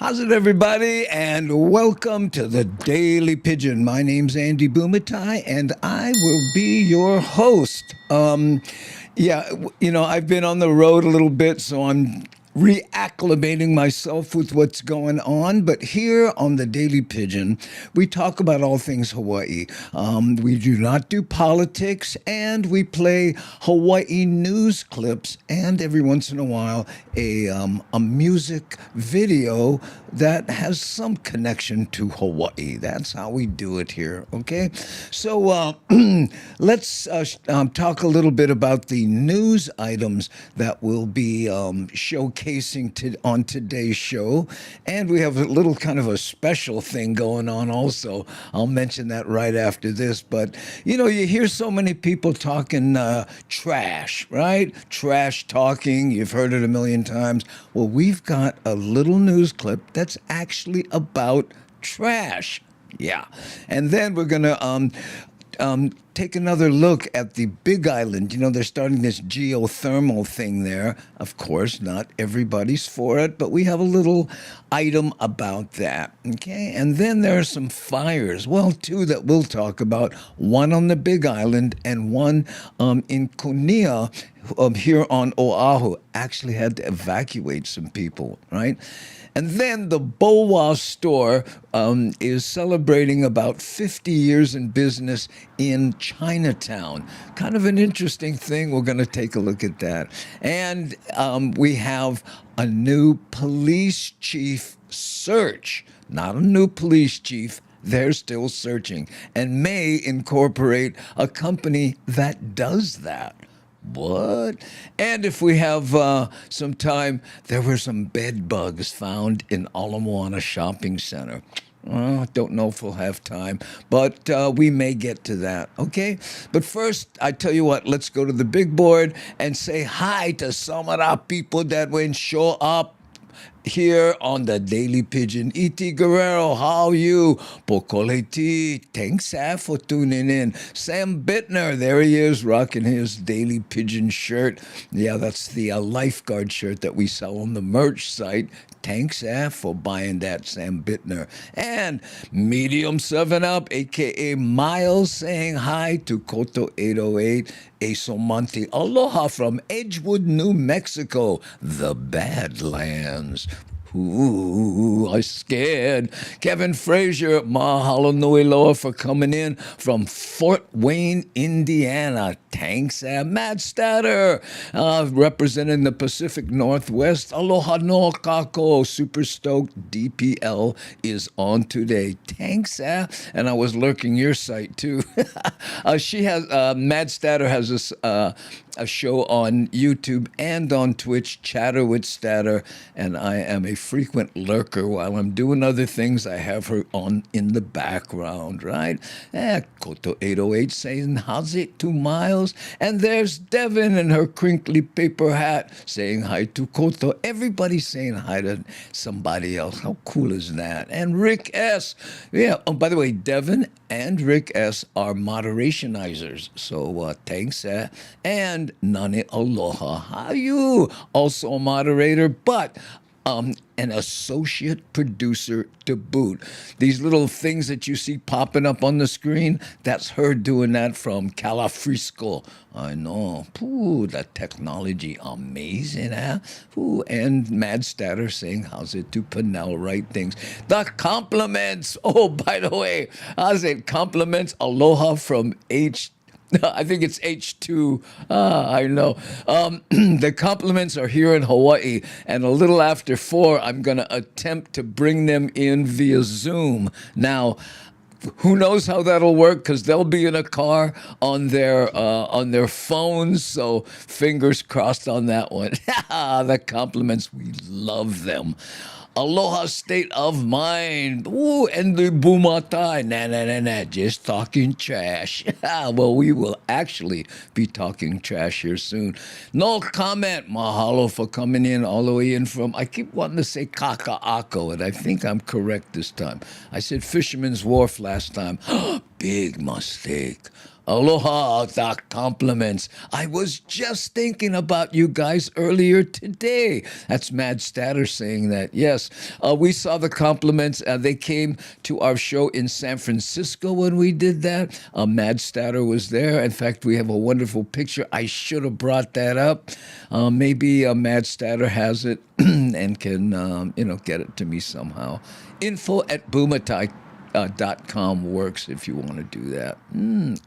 How's it, everybody? And welcome to the Daily Pigeon. My name's Andy Bumatai, and I will be your host. I've been on the road a little bit, so I'm reacclimating myself with what's going on. But here on the Daily Pigeon, we talk about all things Hawaii. We do not do politics, and we play Hawaii news clips, and every once in a while, a music video that has some connection to Hawaii. That's how we do it here, okay? So let's talk a little bit about the news items that will be showcasing on today's show. And we have a little kind of a special thing going on also. I'll mention that right after this. But, you hear so many people talking trash, right? Trash talking. You've heard it a million times. Well, we've got a little news clip that's actually about trash. Yeah. And then we're going to take another look at the Big Island. They're starting this geothermal thing there. Of course, not everybody's for it, but we have a little item about that. Okay, and then there are some fires. Well, two that we'll talk about. One on the Big Island and one in Kunia here on Oahu. Actually had to evacuate some people, right? And then the Bowa store is celebrating about 50 years in business in Chinatown. Kind of an interesting thing. We're going to take a look at that. And we have a new police chief search. Not a new police chief. They're still searching and may incorporate a company that does that. What? And if we have some time, there were some bed bugs found in Ala Moana Shopping Center. Don't know if we'll have time, but we may get to that, okay? But first, I tell you what, let's go to the big board and say hi to some of our people that will show up here on the Daily Pigeon. E.T. Guerrero, how are you? Pokoleti, thanks for tuning in. Sam Bittner, there he is, rocking his Daily Pigeon shirt. Yeah, that's the lifeguard shirt that we sell on the merch site. Thanks for buying that, Sam Bittner. And Medium 7 Up, a.k.a. Miles, saying hi to Koto 808. Esomonte, aloha from Edgewood, New Mexico, the Badlands. Ooh, I'm scared. Kevin Frazier, mahalo nui loa for coming in from Fort Wayne, Indiana. Thanks, Matt Statter, representing the Pacific Northwest. Aloha no kako, super stoked. DPL is on today. Thanks, and I was lurking your site too. She has, Matt Statter has this, a show on YouTube and on Twitch, Chatter with Statter, and I am a frequent lurker while I'm doing other things. I have her on in the background, right? Koto 808 saying, how's it, 2 miles? And there's Devin in her crinkly paper hat saying hi to Koto. Everybody's saying hi to somebody else. How cool is that? And Rick S. Yeah, oh, by the way, Devin and Rick S. are moderationizers. So thanks. And Nani Aloha. How are you? Also a moderator, but an associate producer to boot. These little things that you see popping up on the screen, that's her doing that from Calafrisco. I know. Ooh, that technology, amazing, huh? Ooh, and Mad Statter saying, how's it to Pinnell write things? The compliments. Oh, by the way, how's it? Compliments. Aloha from I think it's H2. I know. The compliments are here in Hawaii, and a little after 4, I'm going to attempt to bring them in via Zoom. Now, who knows how that'll work? Because they'll be in a car on their phones. So fingers crossed on that one. The compliments, we love them. Aloha state of mind. Ooh, and the Bumatai. Nah, just talking trash. Well, we will actually be talking trash here soon. No comment. Mahalo for coming in all the way in from, I keep wanting to say Kaka'ako, and I think I'm correct this time. I said Fisherman's Wharf last time. Big mistake. Aloha, Doc. Compliments. I was just thinking about you guys earlier today. That's Mad Statter saying that. Yes, we saw the compliments. They came to our show in San Francisco when we did that. Mad Statter was there. In fact, we have a wonderful picture. I should have brought that up. Maybe Mad Statter has it and can, get it to me somehow. info@Bumatai.com works if you want to do that.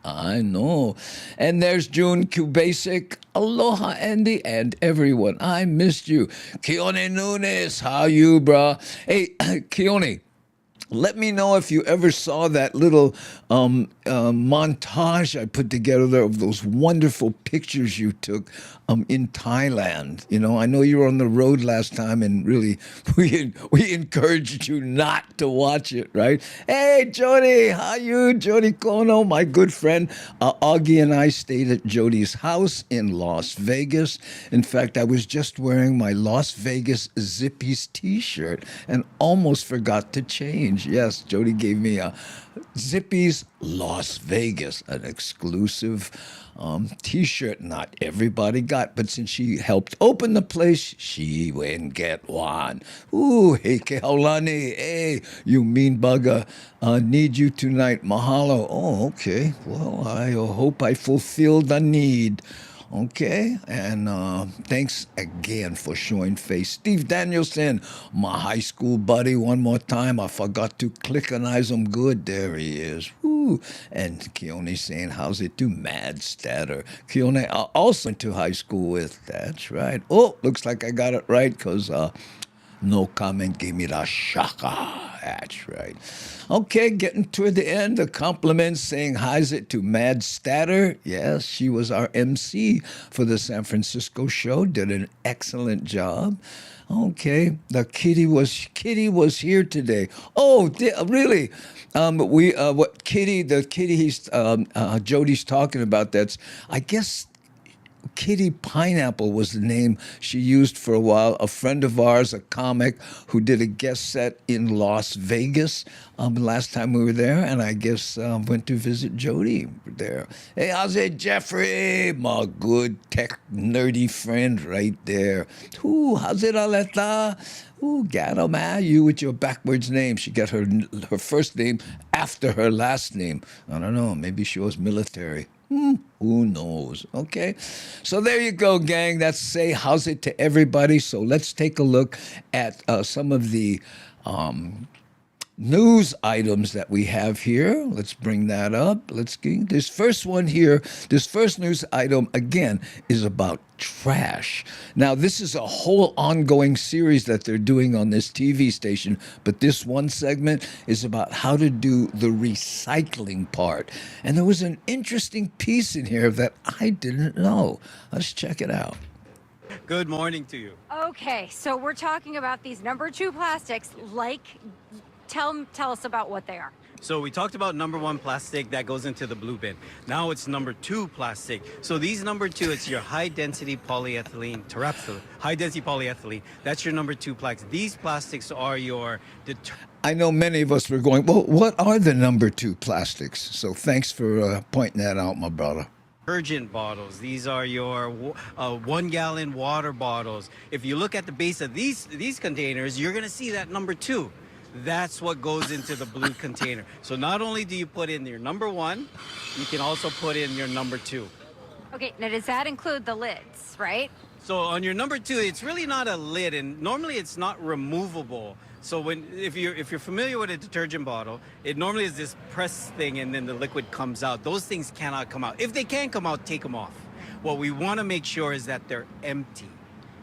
I know. And there's June Q Basic. Aloha, Andy, and everyone. I missed you. Keone Nunes, how you, brah? Hey, Keone. Let me know if you ever saw that little montage I put together there of those wonderful pictures you took in Thailand. I know you were on the road last time, and really, we encouraged you not to watch it, right? Hey, Jody, how you? Jody Kono, my good friend. Augie and I stayed at Jody's house in Las Vegas. In fact, I was just wearing my Las Vegas Zippies t-shirt and almost forgot to change. Yes, Jody gave me a Zippies Las Vegas, an exclusive t-shirt not everybody got, but since she helped open the place, she went and get one. Ooh, hey, Kehaulani, hey, you mean bugger, need you tonight, mahalo. Oh, okay, well, I hope I fulfilled the need. Okay, and thanks again for showing face. Steve Danielson, my high school buddy, one more time. I forgot to clickanize him good. There he is. Woo. And Keone saying, how's it do? Mad Statter. Keone, I also went to high school with. That's right. Oh, looks like I got it right because no comment gave me the shaka. That's right. Okay, getting toward the end. The compliments saying hi's it to Mad Statter. Yes, she was our MC for the San Francisco show. Did an excellent job. Okay, the kitty was here today. Oh, really? The kitty he's Jody's talking about. That's, I guess, Kitty Pineapple was the name she used for a while. A friend of ours, a comic, who did a guest set in Las Vegas last time we were there, and I guess went to visit Jody there. Hey, how's it, Jeffrey? My good tech nerdy friend right there. Ooh, how's it, Aleta? Ooh, Gato, man, you with your backwards name. She got her first name after her last name. I don't know, maybe she was military. Who knows? Okay. So there you go, gang. That's Say How's It to everybody. So let's take a look at some of the news items that we have here. Let's bring that up. Let's get this first one here. This first news item, again, is about trash. Now, this is a whole ongoing series that they're doing on this TV station, but this one segment is about how to do the recycling part. And there was an interesting piece in here that I didn't know. Let's check it out. Good morning to you. Okay, so we're talking about these number 2 plastics, tell us about what they are. So we talked about number 1 plastic that goes into the blue bin. Now it's number 2 plastic. So these number 2, it's your high density polyethylene, terephthalate, high density polyethylene. That's your number 2 plastics. These plastics are your I know many of us were going, well, what are the number 2 plastics? So thanks for pointing that out, my brother. detergent bottles. These are your 1 gallon water bottles. If you look at the base of these containers, you're going to see that number 2. That's what goes into the blue container. So not only do you put in your number 1, you can also put in your number 2. Okay, now does that include the lids, right? So on your number 2, it's really not a lid, and normally it's not removable. So if you're familiar with a detergent bottle, it normally is this press thing, and then the liquid comes out. Those things cannot come out. If they can come out, take them off. What we want to make sure is that they're empty.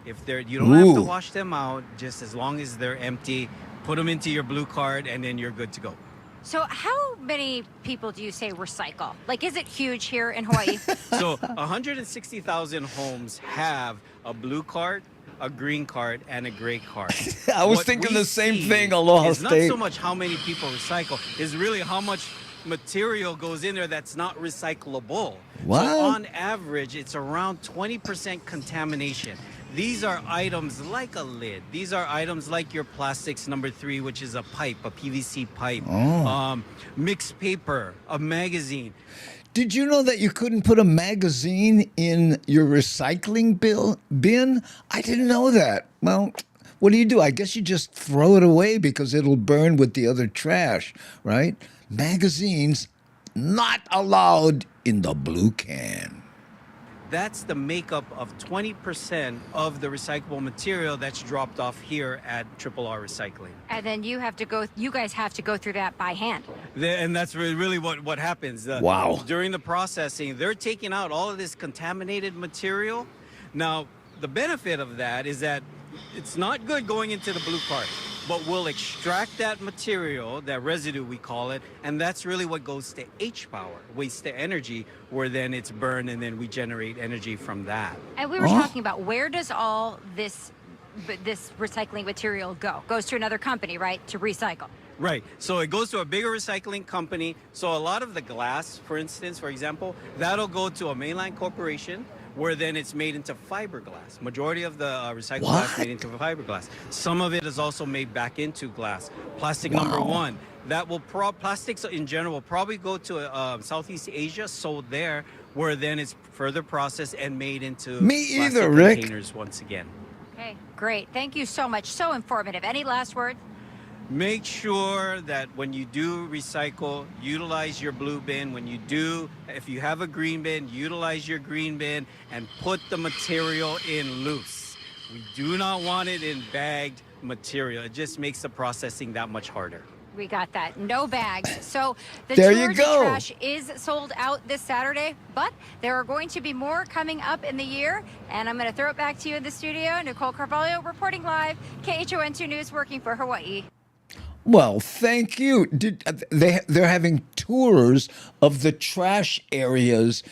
You don't have to wash them out, just as long as they're empty. Put them into your blue card, and then you're good to go. So how many people do you say recycle? Like, is it huge here in Hawaii? So 160,000 homes have a blue card, a green card, and a gray card. I was thinking the same thing, Aloha It's State. not so much how many people recycle, it's really how much material goes in there that's not recyclable. What? So on average, it's around 20% contamination. These are items like a lid. These are items like your plastics number 3, which is a pipe, a PVC pipe, mixed paper, a magazine. Did you know that you couldn't put a magazine in your recycling bin? I didn't know that. Well, what do? I guess you just throw it away because it'll burn with the other trash, right? Magazines not allowed in the blue can. That's the makeup of 20% of the recyclable material that's dropped off here at Triple R Recycling. And then you guys have to go through that by hand. And that's really what happens. Wow. During the processing, they're taking out all of this contaminated material. Now, the benefit of that is that it's not good going into the blue cart, but we'll extract that material, that residue we call it, and that's really what goes to H-power, waste to energy, where then it's burned and then we generate energy from that. And we were talking about, where does all this recycling material go? Goes to another company, right, to recycle? Right. So it goes to a bigger recycling company. So a lot of the glass, for example, that'll go to a mainline corporation, where then it's made into fiberglass. Majority of the recycled glass made into fiberglass. Some of it is also made back into glass. Plastic number one, that will plastics in general will probably go to Southeast Asia, sold there, where then it's further processed and made into plastic Rick. containers once again. Okay, great. Thank you so much. So informative. Any last words? Make sure that when you do recycle, utilize your blue bin. If you have a green bin, utilize your green bin and put the material in loose. We do not want it in bagged material. It just makes the processing that much harder. We got that. No bags. So the There tour you de go. trash is sold out this Saturday, but there are going to be more coming up in the year. And I'm going to throw it back to you in the studio. Nicole Carvalho reporting live, KHON2 News, working for Hawaii. Well, thank you. They're having tours of the trash areas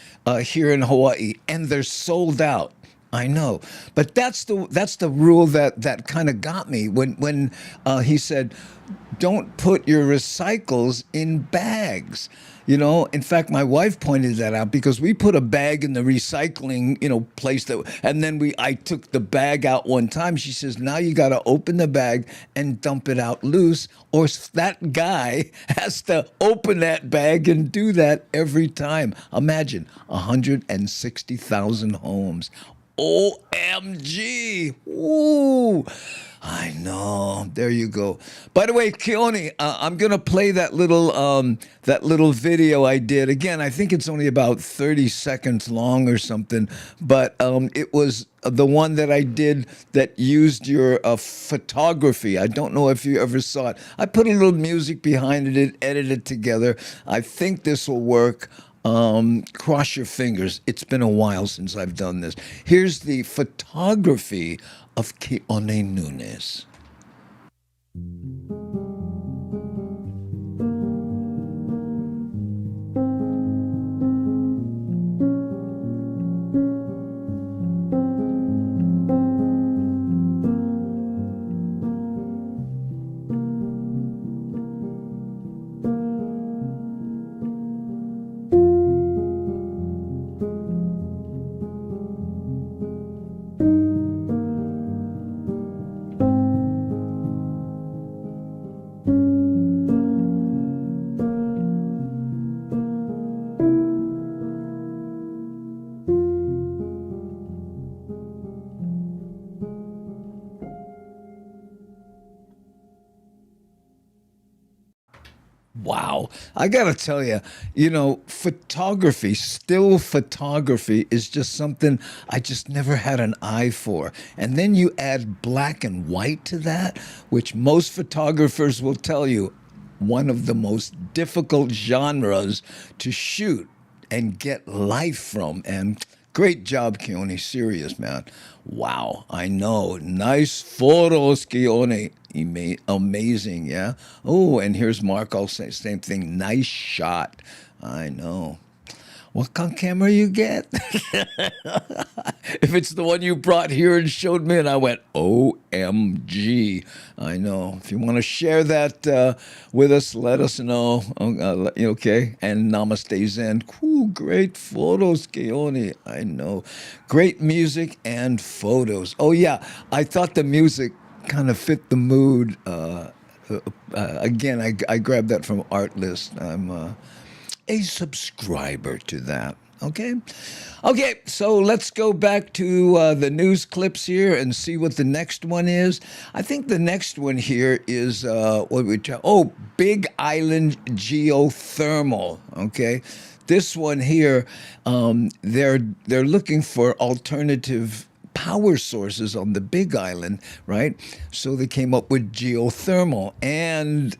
here in Hawaii, and they're sold out. I know, but that's the rule that kind of got me when he said, "Don't put your recycles in bags." You know, in fact, my wife pointed that out because we put a bag in the recycling, place and then I took the bag out one time. She says, now you got to open the bag and dump it out loose, or that guy has to open that bag and do that every time. Imagine 160,000 homes. OMG. Ooh. I know. There you go. By the way, Keone, I'm gonna play that little video I did. Again, I think it's only about 30 seconds long or something, but it was the one that I did that used your photography. I don't know if you ever saw it. I put a little music behind it, edited together. I think this will work. Cross your fingers. It's been a while since I've done this. Here's the photography of Keone Nunes. Wow. I got to tell you, photography, still photography is just something I just never had an eye for. And then you add black and white to that, which most photographers will tell you, one of the most difficult genres to shoot and get life from. And great job, Keone. Serious, man. Wow. I know. Nice photos, Keone. Amazing, yeah? Oh, and here's Mark. I'll say same thing. Nice shot. I know. What kind of camera you get? If it's the one you brought here and showed me, and I went, OMG. I know. If you want to share that with us, let us know. Okay? And Namaste Zen. Cool, great photos, Keone. I know. Great music and photos. Oh, yeah. I thought the music kind of fit the mood. Again, I grabbed that from Artlist. a subscriber to that. Okay? Okay, so let's go back to the news clips here and see what the next one is. I think the next one here is Big Island geothermal. Okay, this one here, they're looking for alternative power sources on the Big Island, right? So they came up with geothermal, and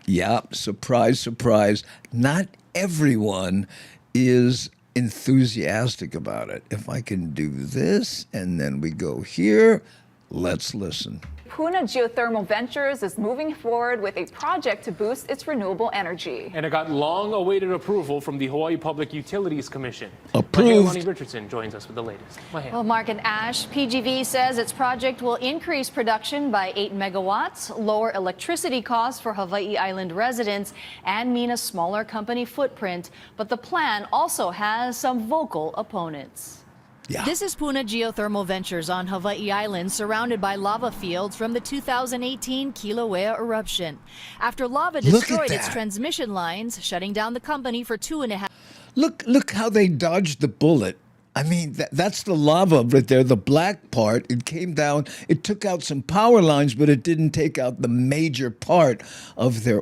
yeah, surprise, surprise, not everyone is enthusiastic about it. If I can do this and then we go here, let's listen. Puna Geothermal Ventures is moving forward with a project to boost its renewable energy. And it got long-awaited approval from the Hawaii Public Utilities Commission. Approved. Lonnie Richardson joins us with the latest. Well, Mark and Ash, PGV says its project will increase production by 8 megawatts, lower electricity costs for Hawaii Island residents, and mean a smaller company footprint. But the plan also has some vocal opponents. Yeah. This is Puna Geothermal Ventures on Hawaii Island, surrounded by lava fields from the 2018 Kilauea eruption. After lava destroyed its transmission lines, shutting down the company for 2.5. Look how they dodged the bullet. I mean, that's the lava right there, the black part. It came down, it took out some power lines, but it didn't take out the major part of their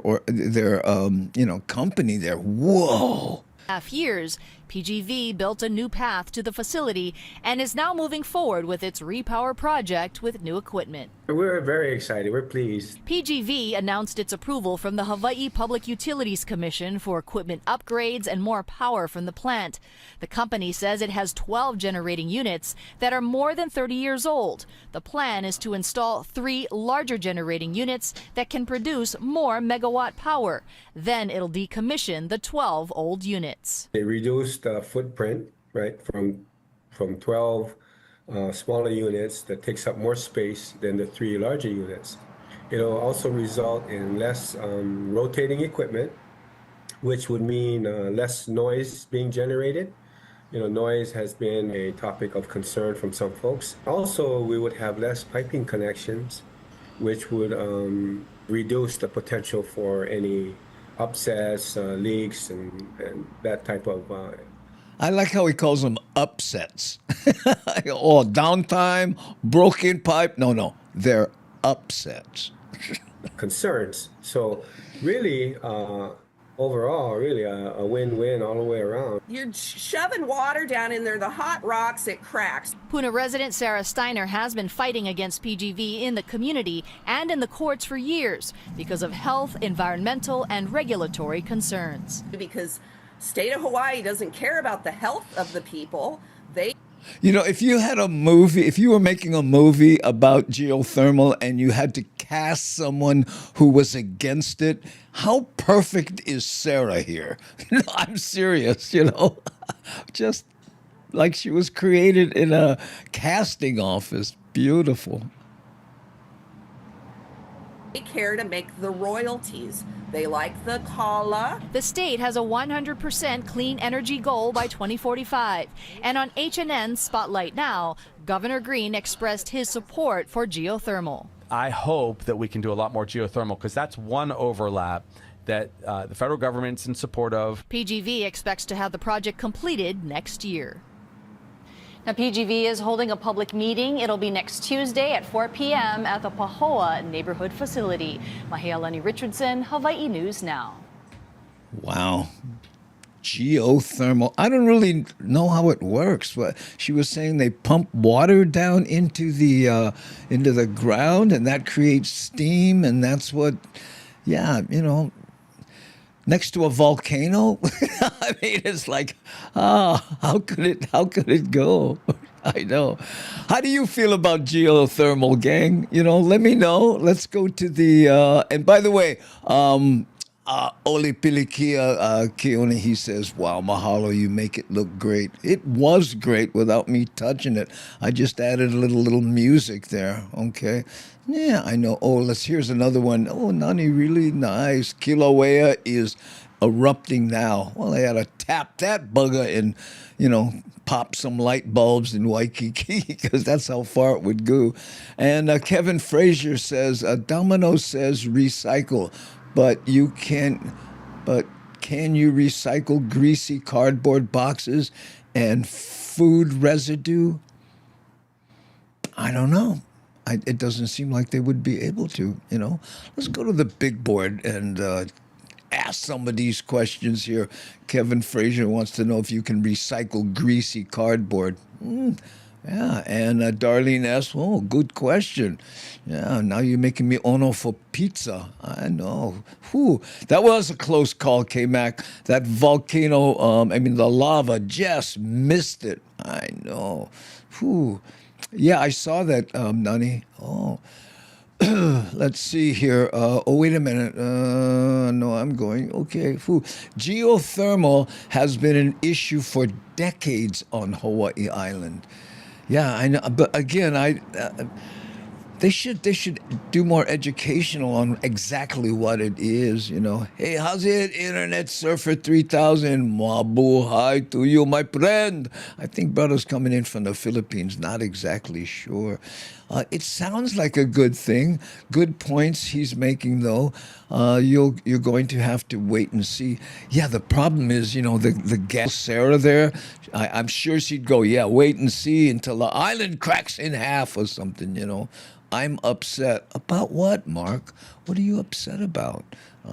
company there. Whoa. Years, PGV built a new path to the facility and is now moving forward with its repower project with new equipment. We're very excited. We're pleased. PGV announced its approval from the Hawaii Public Utilities Commission for equipment upgrades and more power from the plant. The company says it has 12 generating units that are more than 30 years old. The plan is to install 3 larger generating units that can produce more megawatt power. Then it'll decommission the 12 old units. It reduced the footprint, right, from 12 smaller units that takes up more space than the 3 larger units. It'll also result in less rotating equipment, which would mean less noise being generated. Noise has been a topic of concern from some folks. Also, we would have less piping connections, which would reduce the potential for any upsets, leaks, and that type of. I like how he calls them upsets. Oh, downtime, broken pipe. No, they're upsets. Concerns. So really, overall, really a win-win all the way around. You're shoving water down in there, the hot rocks, it cracks. Puna resident Sarah Steiner has been fighting against PGV in the community and in the courts for years because of health, environmental, and regulatory concerns. Because state of Hawaii doesn't care about the health of the people. If you had a movie, if you were making a movie about geothermal and you had to cast someone who was against it, how perfect is Sarah here? No, I'm serious, just like she was created in a casting office. Beautiful. They care to make the royalties. They like the kala. The state has a 100% clean energy goal by 2045. And on HNN's Spotlight Now, Governor Green expressed his support for geothermal. I hope that we can do a lot more geothermal because that's one overlap that the federal government's in support of. PGV expects to have the project completed next year. Now, PGV is holding a public meeting. It'll be next Tuesday at 4 p.m. at the Pahoa neighborhood facility. Lonnie Richardson, Hawaii News Now. Wow. Geothermal. I don't really know how it works, but she was saying they pump water down into the ground and that creates steam, and that's what, next to a volcano. I mean, it's like, how could it go? I know. How do you feel about geothermal, gang? Let me know. Let's go to the, and by the way, Oli Pilikia Keone, he says, wow, mahalo, you make it look great. It was great without me touching it. I just added a little music there, okay? Yeah, I know. Oh, here's another one. Oh, Nani, really nice. Kilauea is erupting now. Well, they had to tap that bugger and, pop some light bulbs in Waikiki because that's how far it would go. And Kevin Frazier says, Domino says recycle, but can you recycle greasy cardboard boxes and food residue? I don't know. It doesn't seem like they would be able to, you know. Let's go to the big board and ask some of these questions here. Kevin Frazier wants to know if you can recycle greasy cardboard. Yeah, and Darlene S. Oh, good question. Yeah, now you're making me ono for pizza. I know. Whew, that was a close call, K-Mac. That volcano, the lava just missed it. I know. Whew. Yeah, I saw that, Nani. Oh. Let's see here. Wait a minute. No, I'm going. Okay. Whew. Geothermal has been an issue for decades on Hawaii Island. Yeah, I know. But again, they should do more educational on exactly what it is, you know. Hey, how's it, Internet Surfer 3000? Mabuhay to you, my friend. I think brother's coming in from the Philippines. Not exactly sure. It sounds like a good thing. Good points he's making, though. You're going to have to wait and see. Yeah, the problem is, you know, the gal Sarah there. I'm sure she'd go, yeah, wait and see until the island cracks in half or something, you know. I'm upset. About what, Mark? What are you upset about?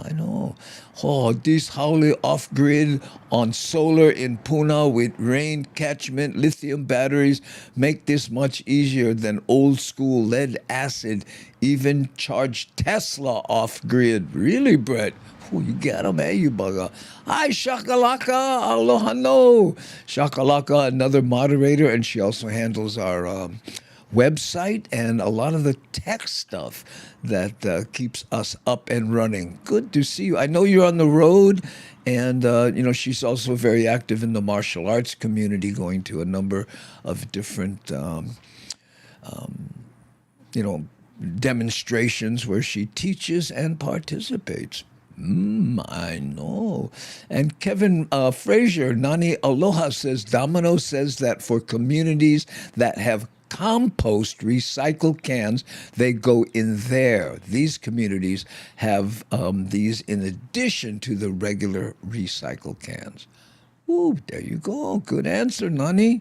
I know. Oh, this wholly off-grid on solar in Puna with rain catchment, lithium batteries make this much easier than old-school lead acid, even charge Tesla off-grid. Really, Brett? Oh, you got him, eh, you bugger. Hi, Shakalaka. Aloha no. Shakalaka, another moderator, and she also handles our website and a lot of the tech stuff that keeps us up and running. Good to see you. I know you're on the road, and you know, she's also very active in the martial arts community, going to a number of different you know, demonstrations where she teaches and participates. I know. And Kevin Frazier, Nani Aloha says, Domino says that for communities that have compost recycled cans, they go in there. These communities have these in addition to the regular recycled cans. Ooh, there you go. Good answer, Nani.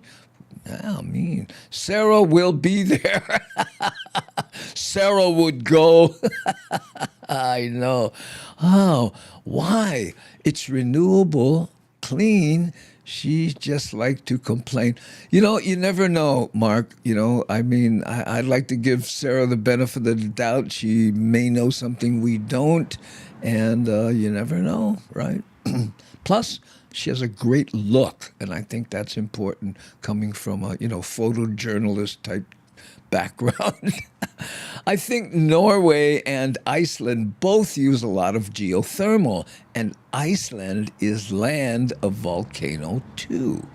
I mean, Sarah will be there. Sarah would go. I know. Oh, why? It's renewable, clean. She just like to complain. You know, you never know, Mark. You know, I mean, I'd like to give Sarah the benefit of the doubt. She may know something we don't, and you never know, right? Plus, she has a great look, and I think that's important coming from a, you know, photojournalist type background. I think Norway and Iceland both use a lot of geothermal, and Iceland is land of volcano too.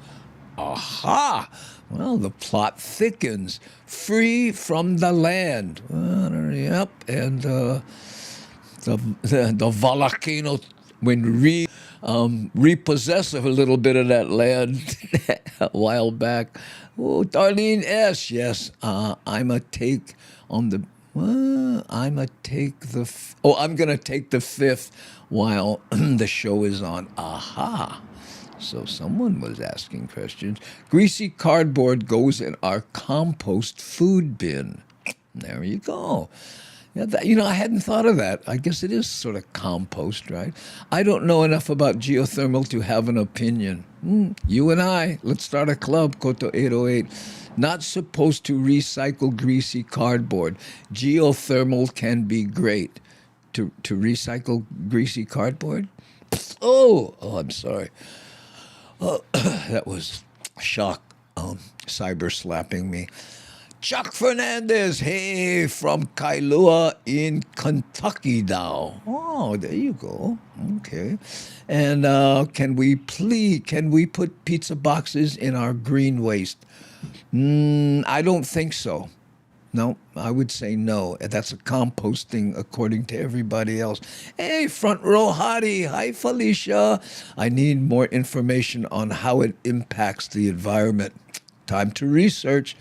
Aha! Well, the plot thickens. Free from the land. Yep, and the volcano, when repossess a little bit of that land a while back. Oh, Darlene S. Yes, I'm a take on the. I'm a take the. I'm gonna take the fifth while the show is on. Aha. So someone was asking questions. Greasy cardboard goes in our compost food bin. There you go. Yeah, you know, I hadn't thought of that. I guess it is sort of compost, right? I don't know enough about geothermal to have an opinion. You and I, let's start a club, Koto 808. Not supposed to recycle greasy cardboard. Geothermal can be great. To recycle greasy cardboard? Oh, I'm sorry. That was shock. Cyber slapping me. Chuck Fernandez, hey, from Kailua in Kentucky now. Oh, there you go. Okay. And can we put pizza boxes in our green waste? I don't think so. No, I would say no. That's a composting according to everybody else. Hey, front row hottie. Hi, Felicia. I need more information on how it impacts the environment. Time to research.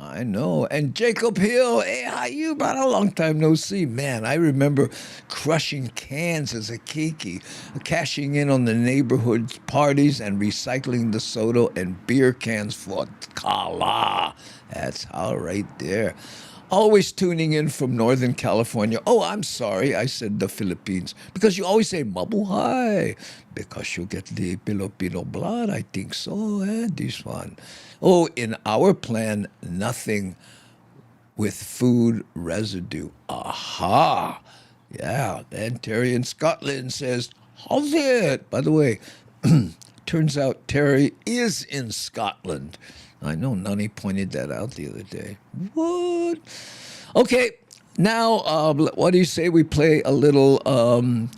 I know. And Jacob Hill, hey, how you, brother? Long time no see. Man, I remember crushing cans as a kiki, cashing in on the neighborhood parties and recycling the soda and beer cans for Kala. That's all right there. Always tuning in from Northern California. Oh, I'm sorry, I said the Philippines. Because you always say Mabuhay. Because you get the Filipino blood, I think so, this one. Oh, in our plan, nothing with food residue. Aha! Yeah, and Terry in Scotland says, how's it? By the way, turns out Terry is in Scotland. I know Nani pointed that out the other day. What? Okay, now what do you say we play a little? Oh,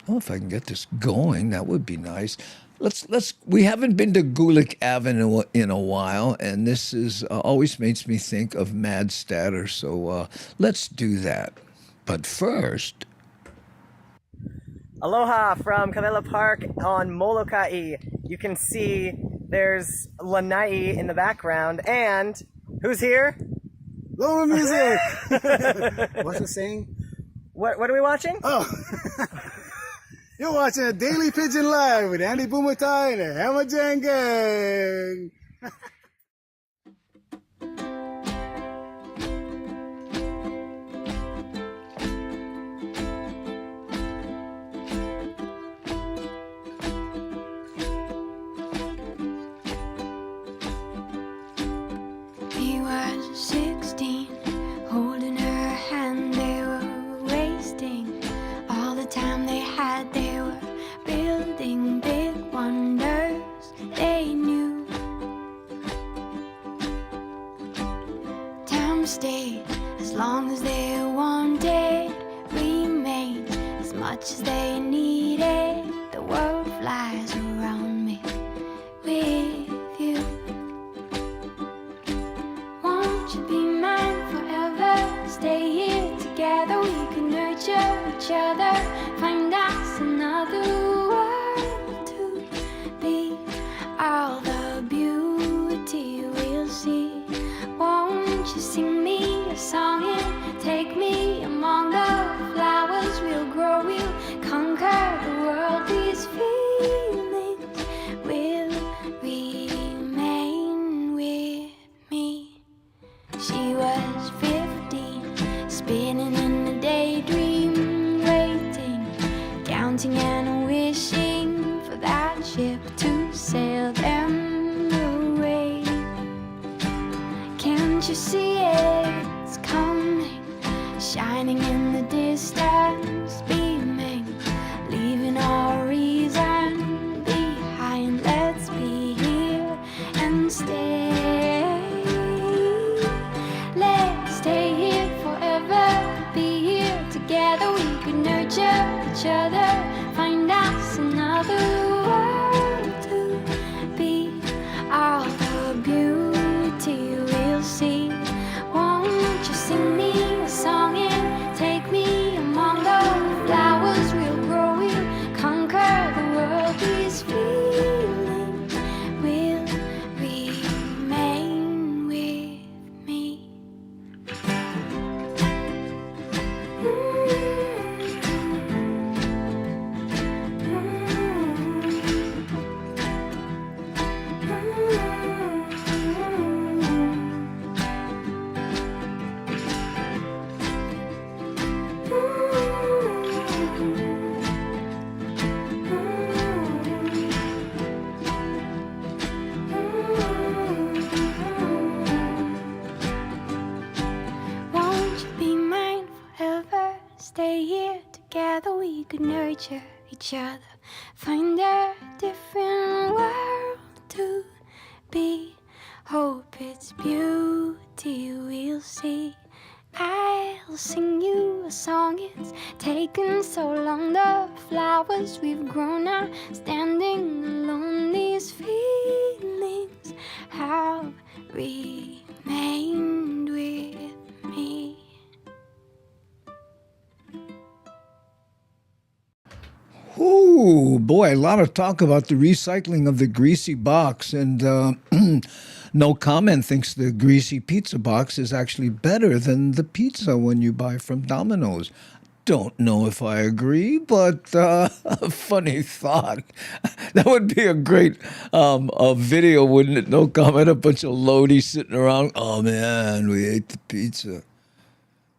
if I can get this going, that would be nice. Let's. We haven't been to Gulick Avenue in a while, and this is always makes me think of Mad Statter. So let's do that. But first. Aloha from Kavela Park on Molokai. You can see there's Lanai in the background, and who's here? Lower music! What's it saying? What are we watching? Oh, you're watching a Daily Pidgin Live with Andy Bumatai and the Hammer Jang Gang. He was 16, holding her hand, they were wasting all the time they had. They were building big wonders they knew. Time stayed as long as they wanted, remained as much as they needed. The world flies around me with you. Won't you be mine forever? Stay here together, we can nurture each other. Find us another world to be. All the beauty we'll see. Won't you sing me a song and take me among the flowers? We'll grow, we'll conquer the world. These feelings will remain with me. She was 15, spinning in a daydream, waiting, counting and wishing for that ship to sail them away. Can't you see it's coming, shining in the distance, beaming, leaving our reason behind. Let's be here and stay. Let's stay here forever, be here together. We could nurture each other, find us another world to be. All the beauty we'll see. Won't you sing me a song and take me among the flowers? We'll grow, we'll conquer the world. These feelings will remain with me. Won't you be mine forever? Stay here together, we could nurture each other. Find a different world to be. Hope it's beauty we'll see. I'll sing you a song, it's taken so long. The flowers we've grown are standing alone. These feelings have remained with me. Ooh, boy, a lot of talk about the recycling of the greasy box. And No Comment thinks the greasy pizza box is actually better than the pizza when you buy from Domino's. Don't know if I agree, but a funny thought. That would be a great a video, wouldn't it? No Comment, a bunch of loadies sitting around. Oh man, we ate the pizza.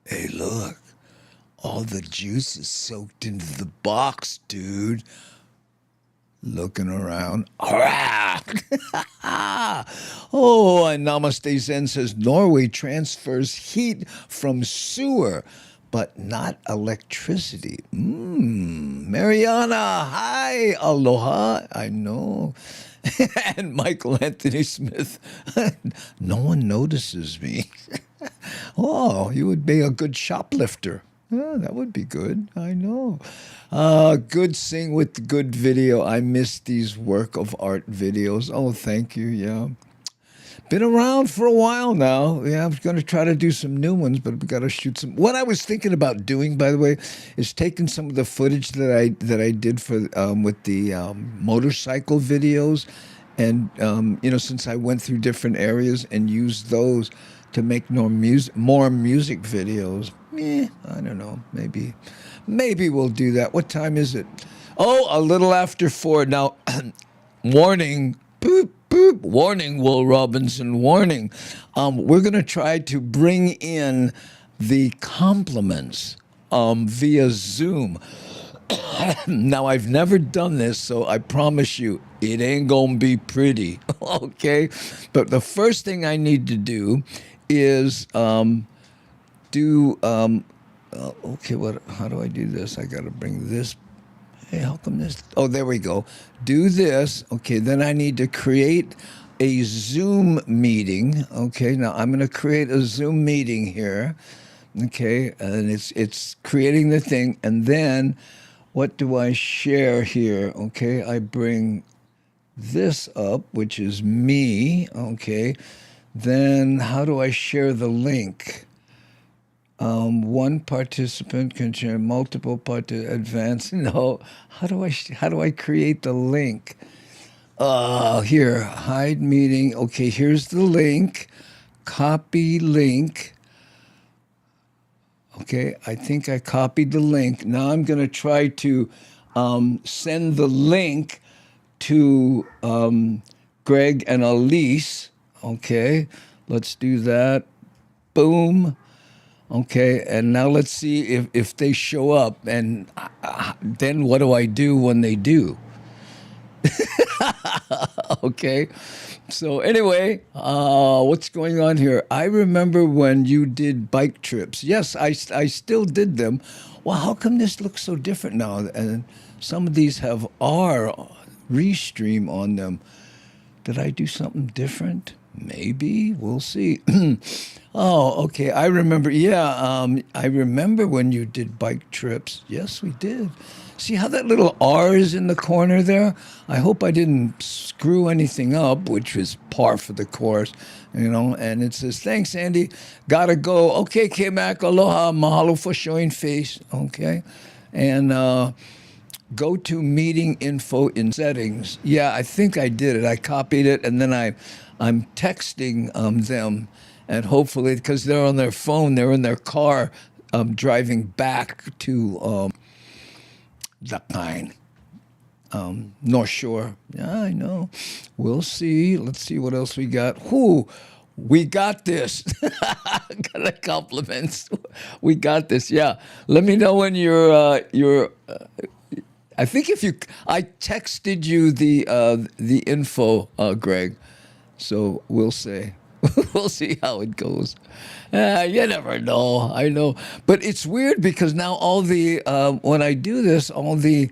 Hey, look, all the juice is soaked into the box, dude. Looking around. Oh, and Namaste Zen says Norway transfers heat from sewer, but not electricity. Mariana, hi, aloha. I know. And Michael Anthony Smith, no one notices me. Oh, you would be a good shoplifter. Yeah, that would be good. I know. Good sing with good video. I miss these work of art videos. Oh, thank you. Yeah. Been around for a while now. Yeah, I'm going to try to do some new ones, but we got to shoot some. What I was thinking about doing, by the way, is taking some of the footage that I did for with the motorcycle videos, and since I went through different areas, and use those to make more music videos. I don't know. Maybe we'll do that. What time is it? Oh, a little after 4 now. Warning. Boop. Boop. Warning, Will Robinson, warning. We're going to try to bring in the compliments via Zoom. Now, I've never done this, so I promise you, it ain't going to be pretty, okay? But the first thing I need to do is okay, how do I do this? I got to bring this. Hey, how come this? Oh, there we go. Do this. Okay, then I need to create a Zoom meeting. Okay, now I'm going to create a Zoom meeting here. Okay, and it's creating the thing. And then what do I share here? Okay, I bring this up, which is me. Okay, then how do I share the link? One participant can share multiple advance. No, how do I create the link? Here, hide meeting. Okay, here's the link. Copy link. Okay, I think I copied the link. Now I'm going to try to send the link to Greg and Elise. Okay, let's do that. Boom. Okay, and now let's see if they show up, and then what do I do when they do? Okay, so anyway, what's going on here? I remember when you did bike trips. Yes, I still did them. Well, how come this looks so different now? And some of these have R restream on them. Did I do something different? Maybe. We'll see. Oh, okay. I remember. Yeah, I remember when you did bike trips. Yes, we did. See how that little R is in the corner there? I hope I didn't screw anything up, which was par for the course, And it says, thanks, Andy. Gotta go. Okay, K-Mac. Aloha. Mahalo for showing face. Okay. And go to meeting info in settings. Yeah, I think I did it. I copied it, and then I'm texting them, and hopefully, because they're on their phone, they're in their car driving back to the Pine, North Shore. Yeah, I know. We'll see. Let's see what else we got. We got this. Got the compliments. We got this. Yeah. Let me know when you're I think I texted you the info, Greg. So we'll see. We'll see how it goes. You never know. I know, but it's weird because now all the when I do this, all the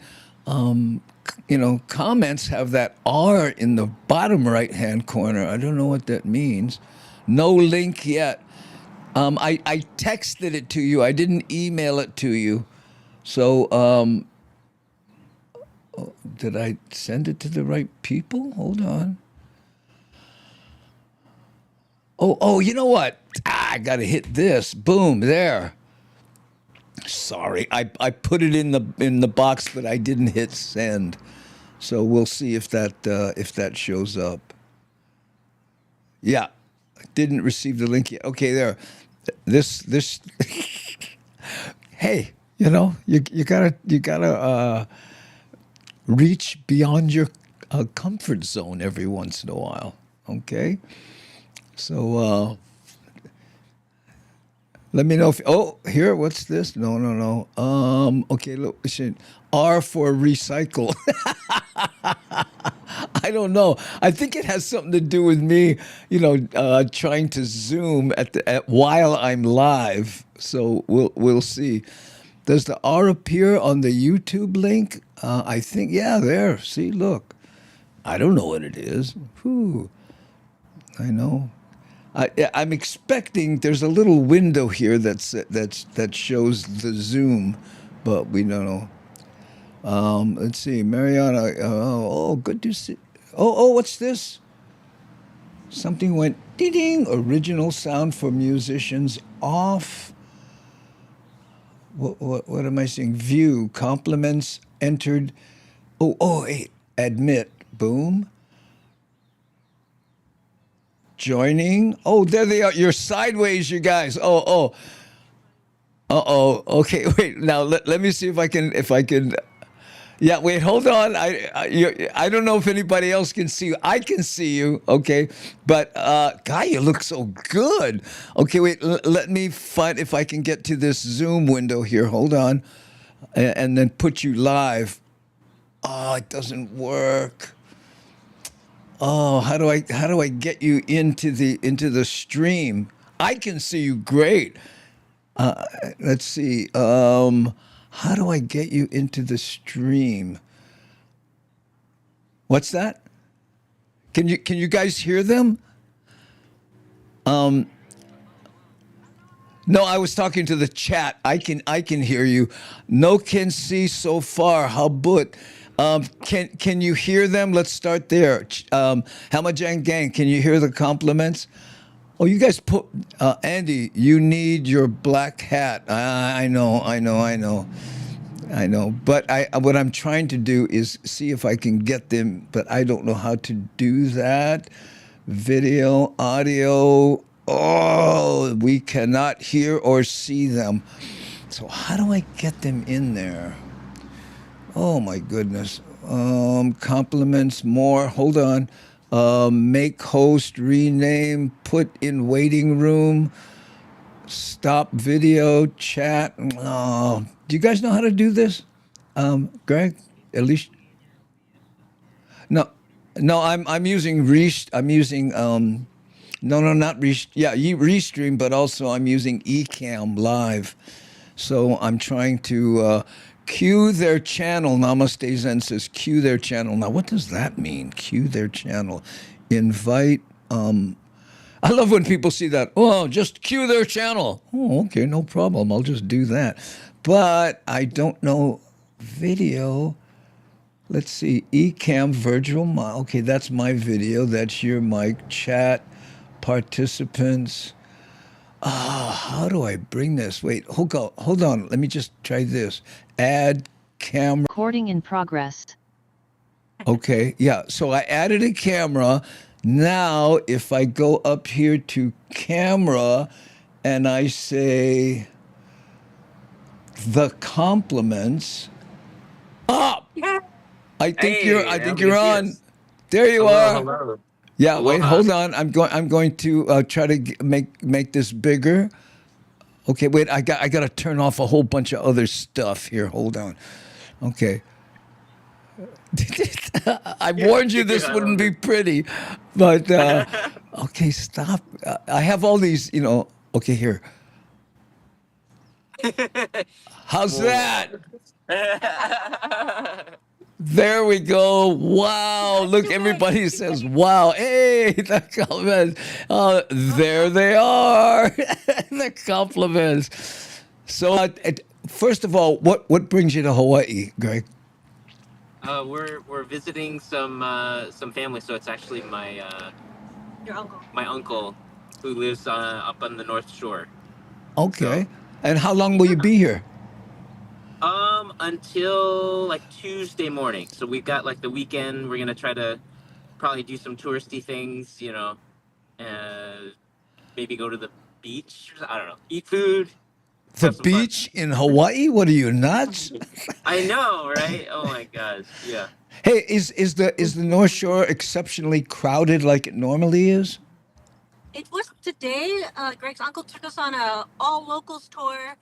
comments have that R in the bottom right-hand corner. I don't know what that means. No link yet. I texted it to you. I didn't email it to you. So did I send it to the right people? Hold on. Oh, you know what? I got to hit this. Boom, there. Sorry, I put it in the box, but I didn't hit send. So we'll see if that shows up. Yeah, didn't receive the link yet. Okay, there. This. Hey, you gotta reach beyond your comfort zone every once in a while. Okay, so let me know if. Oh, here, what's this? No. Okay, look, listen. R for recycle. I don't know. I think it has something to do with me, trying to Zoom at while I'm live. So we'll see. Does the R appear on the YouTube link? I think, yeah, there. See, look. I don't know what it is. Whew. I know. I'm expecting there's a little window here that shows the Zoom, but we don't know. Let's see, Mariana. Good to see. What's this? Something went ding. Original sound for musicians off. What am I seeing? View compliments entered. Hey, admit. Boom. Joining. Oh, there they are. You're sideways, you guys. Okay, wait. Now let me see if I can. Yeah, wait, hold on. I don't know if anybody else can see you. I can see you, okay? But, God, you look so good. Okay, wait, let me find if I can get to this Zoom window here. Hold on. And then put you live. Oh, it doesn't work. Oh, how do I get you into the stream? I can see you great. Let's see. How do I get you into the stream? What's that? Can you guys hear them? No, I was talking to the chat. I can hear you. No can see so far. How but can you hear them? Let's start there. Hamajang Gang, can you hear the compliments? Oh, you guys put Andy, you need your black hat. I know. But what I'm trying to do is see if I can get them, but I don't know how to do that. Video, audio. Oh, we cannot hear or see them. So how do I get them in there? Oh my goodness. Compliments more. Hold on. Make host, rename, put in waiting room, stop video, chat. Oh, do you guys know how to do this? Greg, at least. No, I'm using not Rest. Yeah, Restream, but also I'm using Ecamm Live. So I'm trying to cue their channel. Namaste Zen says cue their channel. Now, what does that mean? Cue their channel. Invite. I love when people see that. Oh, just cue their channel. Oh, okay, no problem. I'll just do that. But I don't know video. Let's see. Ecamm Virtual Mic. Okay, that's my video. That's your mic. Chat. Participants. How do I bring this? Wait, hold on. Let me just try this. Add camera. Recording in progress. Okay, yeah. So I added a camera. Now, if I go up here to camera and I say the compliments, up. I think you're on. There you are. Hello. Yeah, wait, hold on. I'm going to try to make this bigger. Okay, wait. I got to turn off a whole bunch of other stuff here. Hold on. Okay. I warned you this wouldn't be pretty, but okay, stop. I have all these, Okay, here. How's that? There we go. Wow. Look, everybody says, wow. Hey, the compliments. There they are. The compliments. So, first of all, what brings you to Hawaii, Greg? We're visiting some family. So it's actually your uncle. My uncle, who lives up on the North Shore. Okay. And how long will you be here? Until like Tuesday morning. So we've got like the weekend. We're gonna try to probably do some touristy things, and maybe go to the beach. I don't know. Eat food. The Have some fun. beach in Hawaii? What are you, nuts? I know, right? Oh my gosh. Yeah. Hey, is the North Shore exceptionally crowded like it normally is? It was today. Greg's uncle took us on a all locals tour,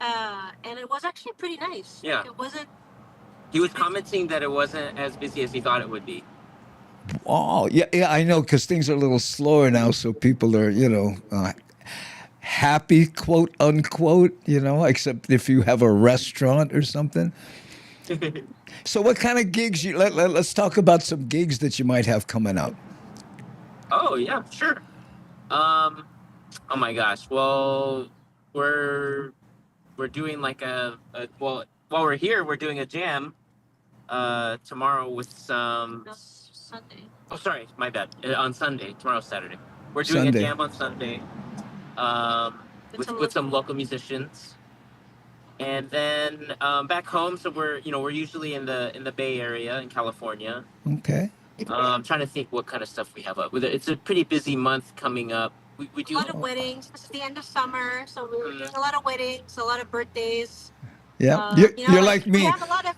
and it was actually pretty nice. Yeah. Like, it wasn't. He was commenting that it wasn't as busy as he thought it would be. Oh, yeah, I know, because things are a little slower now, so people are, happy, quote unquote, except if you have a restaurant or something. So what kind of gigs let's talk about some gigs that you might have coming up. Oh yeah, sure. Oh my gosh. Well, we're doing like well, while we're here, we're doing a jam tomorrow with some. No, Sunday. Oh, sorry, my bad. On Sunday. Tomorrow's Saturday. We're doing Sunday. a jam on Sunday with some local musicians. And then back home, so we're usually in the Bay Area in California. Okay. I'm trying to think what kind of stuff we have up. It's a pretty busy month coming up. We do A lot of weddings. This is the end of summer, so we're doing a lot of weddings, a lot of birthdays. Yeah, you're like me. We have a lot of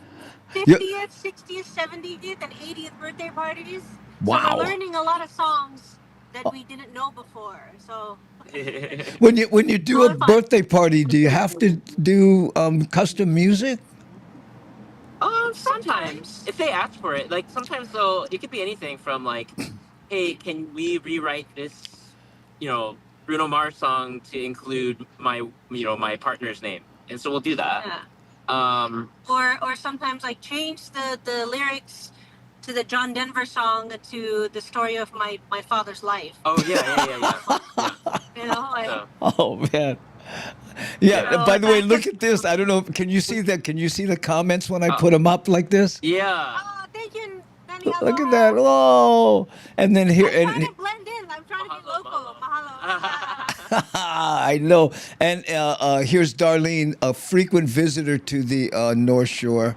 50th, 60th, 70th, and 80th birthday parties. Wow. So we're learning a lot of songs that we didn't know before. So When you do a birthday party, do you have to do custom music? Sometimes if they ask for it, like sometimes it could be anything from like, hey, can we rewrite this, Bruno Mars song to include my partner's name, and so we'll do that. Yeah. Or sometimes like change the lyrics to the John Denver song to the story of my father's life. Oh yeah. Like, Oh man. Yeah. So By the way, that's look at this. I don't know. Can you see that? Can you see the comments when I put them up like this? Yeah. Oh, thank you, Daniela. Look at that. Oh. And then here. I'm trying to blend in. I'm trying to be local. Mahalo. I know. And here's Darlene, a frequent visitor to the North Shore,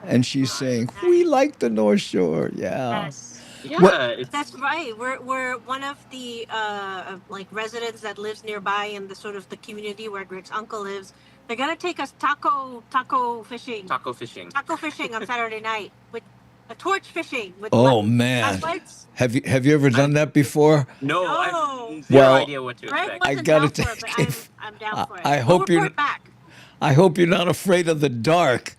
and she's saying, "We like the North Shore." Yeah. Yes. Yeah, That's right. We're one of the like residents that lives nearby in the sort of the community where Greg's uncle lives. They're gonna take us taco fishing. Taco fishing. Taco fishing on Saturday night with a torch fishing with Oh man. flashlights. Have you ever done that before? No, I have No. zero Well, idea what to Greg expect. I wasn't gotta down for it, take but I'm down for it. I We'll hope you're. report back. I hope you're not afraid of the dark.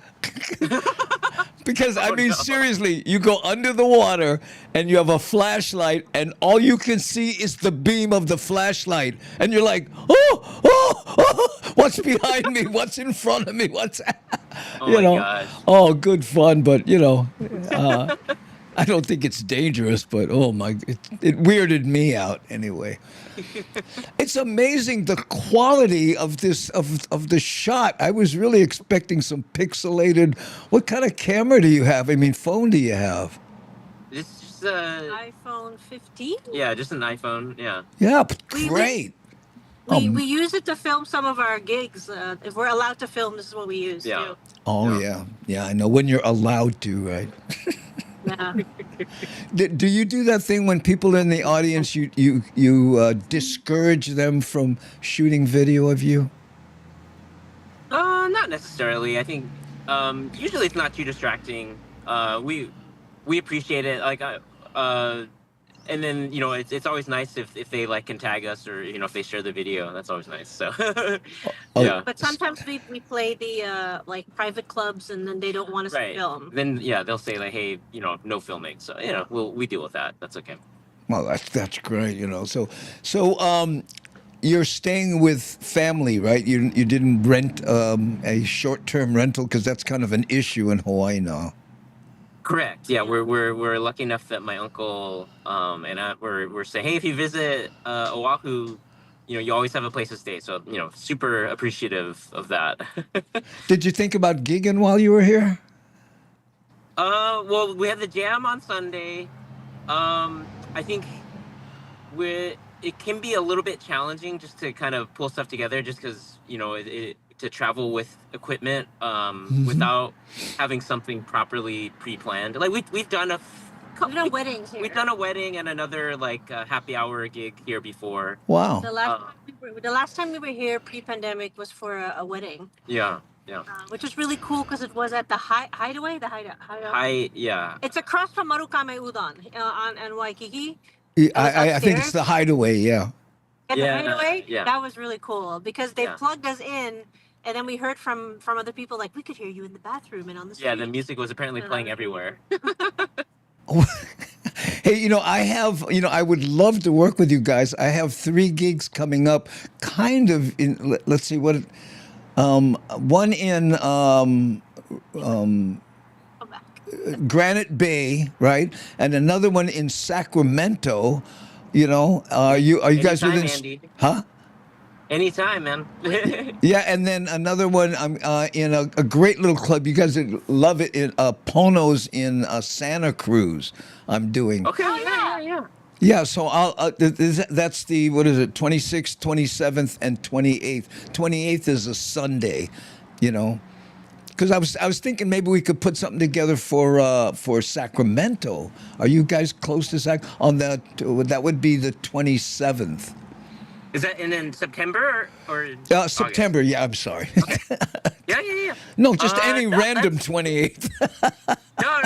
Because I mean, no. seriously, you go under the water and you have a flashlight, and all you can see is the beam of the flashlight, and you're like, what's behind me? What's in front of me? What's, Oh my gosh. Oh, good fun, but I don't think it's dangerous, but oh my, it weirded me out anyway. It's amazing the quality of this of the shot. I was really expecting some pixelated. What kind of camera do you have? I mean, phone do you have? It's just iPhone 15. yeah, just an iPhone. Yeah. Yeah, We- great. We use it to film some of our gigs. If we're allowed to film, this is what we use Yeah. too. Oh yeah. I know when you're allowed to, right? Yeah. Do you do that thing when people in the audience you discourage them from shooting video of you? Not necessarily. I think usually it's not too distracting. We appreciate it. Like and then it's always nice if they like can tag us or if they share the video. That's always nice. So yeah. But sometimes we play the like private clubs, and then they don't want us to film. Then they'll say like, hey, no filming. So we deal with that. That's okay. Well, that's great. So you're staying with family, right? You didn't rent a short-term rental because that's kind of an issue in Hawaii now. Correct. Yeah, we're lucky enough that my uncle and I we're saying, hey, if you visit Oahu, you always have a place to stay. So super appreciative of that. Did you think about gigging while you were here? Well, we had the jam on Sunday. I think it can be a little bit challenging just to kind of pull stuff together, just because to travel with equipment without having something properly pre-planned. Like we've done a We've done weddings here. We've done a wedding and another like happy hour gig here before. Wow. The last time we were here pre-pandemic was for a wedding. Yeah. Yeah. Which was really cool because it was at the Hideaway. Yeah. It's across from Marukame Udon on Waikiki. I think it's the Hideaway, yeah. At the Hideaway, yeah. That was really cool because they plugged us in, and then we heard from other people like we could hear you in the bathroom and on the street. Yeah, the music was apparently playing everywhere. Hey, I would love to work with you guys. I have 3 gigs coming up, kind of in. Let's see what. One in Granite Bay, right, and another one in Sacramento. Are you guys Anytime, within? Andy. Huh? Anytime, man. Yeah, and then another one. I'm in a great little club. You guys would love it in Pono's in Santa Cruz. I'm doing. Okay. Yeah. Yeah, so that's the, what is it, 26th, 27th, and 28th. 28th is a Sunday, because I was thinking maybe we could put something together for Sacramento. Are you guys close to that would be the 27th. Is that in September or September? Yeah, I'm sorry. Yeah. No, just any random 28th. No.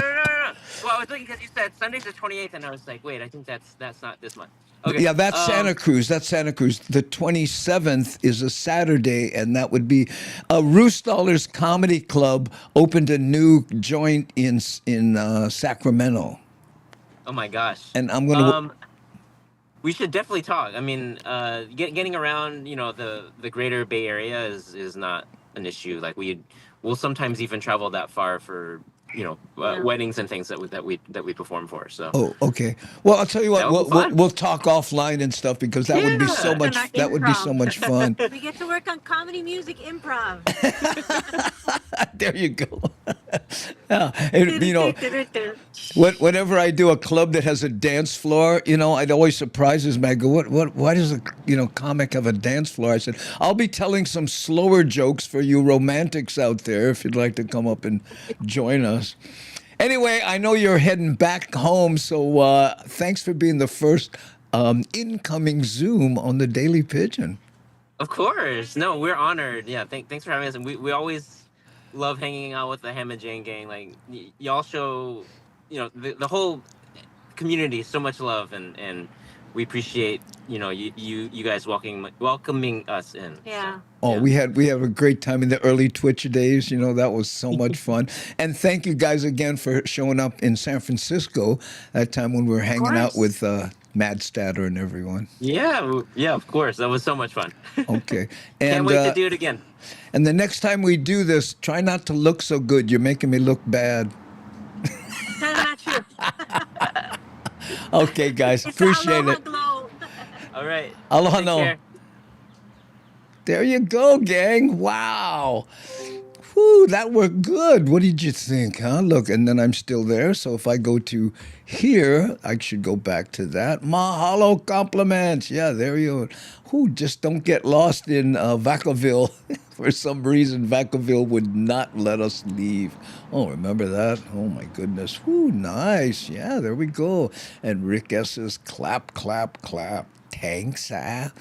Well, I was looking because you said Sunday's the 28th, and I was like, wait, I think that's not this month. Okay. Yeah, that's Santa Cruz. The 27th is a Saturday, and that would be Roostallers Comedy Club opened a new joint in Sacramento. Oh my gosh. And I'm gonna. We should definitely talk. I mean, getting around, the greater Bay Area is not an issue. Like we'll sometimes even travel that far for weddings and things that we perform for. So. Oh, okay. Well, I'll tell you what. We'll talk offline and stuff because that would be so much. That would be so much fun. We get to work on comedy, music, improv. There you go. Whenever I do a club that has a dance floor, it always surprises me. I go, why does a comic have a dance floor? I said, I'll be telling some slower jokes for you romantics out there if you'd like to come up and join us. Anyway, I know you're heading back home, so thanks for being the first incoming Zoom on the Daily Pidgin. Of course. No, we're honored. Yeah, thanks for having us. And we always love hanging out with the Ham and Jane gang. Like, y'all show, the whole community so much love, and we appreciate, you guys welcoming us in. Yeah. So. Oh, we had a great time in the early Twitch days. That was so much fun. And thank you guys again for showing up in San Francisco that time when we were hanging out with Mad Statter and everyone. Yeah, of course. That was so much fun. Okay. And, can't wait to do it again. And the next time we do this, try not to look so good. You're making me look bad. That's not true. Okay, guys. Appreciate it. Glow. All right. Aloha Take no. care. There you go, gang. Wow. Whew, that worked good. What did you think, huh? Look, and then I'm still there. So if I go to here, I should go back to that. Mahalo compliments. Yeah, there you go. Whew, just don't get lost in Vacaville. For some reason, Vacaville would not let us leave. Oh, remember that? Oh, my goodness. Whew, nice. Yeah, there we go. And Rick S's clap, clap, clap. Thanks, ah.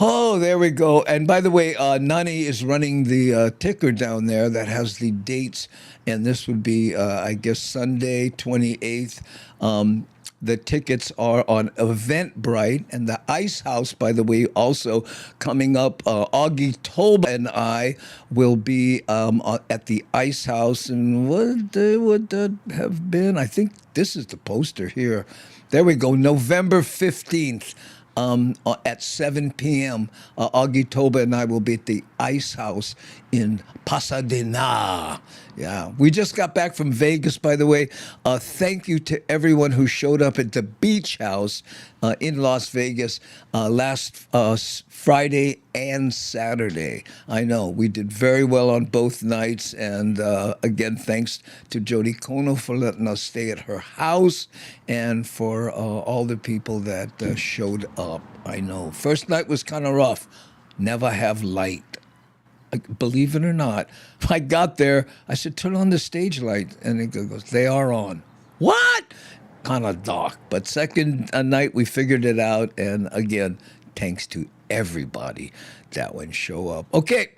Oh, there we go. And by the way, Nani is running the ticker down there that has the dates. And this would be, I guess, Sunday, 28th. The tickets are on Eventbrite. And the Ice House, by the way, also coming up. Augie Toba and I will be at the Ice House. And what would that have been? I think this is the poster here. There we go, November 15th. At 7 p.m., Augie Toba and I will be at the Ice House in Pasadena. Yeah, we just got back from Vegas, by the way. Thank you to everyone who showed up at the Beach House in Las Vegas last Friday and Saturday. I know we did very well on both nights. And again, thanks to Jody Kono for letting us stay at her house and for all the people that showed up. I know. First night was kind of rough. Never have light. Believe it or not, I got there. I said, turn on the stage light. And it goes, they are on. What? kind of dark. But second night, we figured it out. And again, thanks to everybody that would show up. Okay,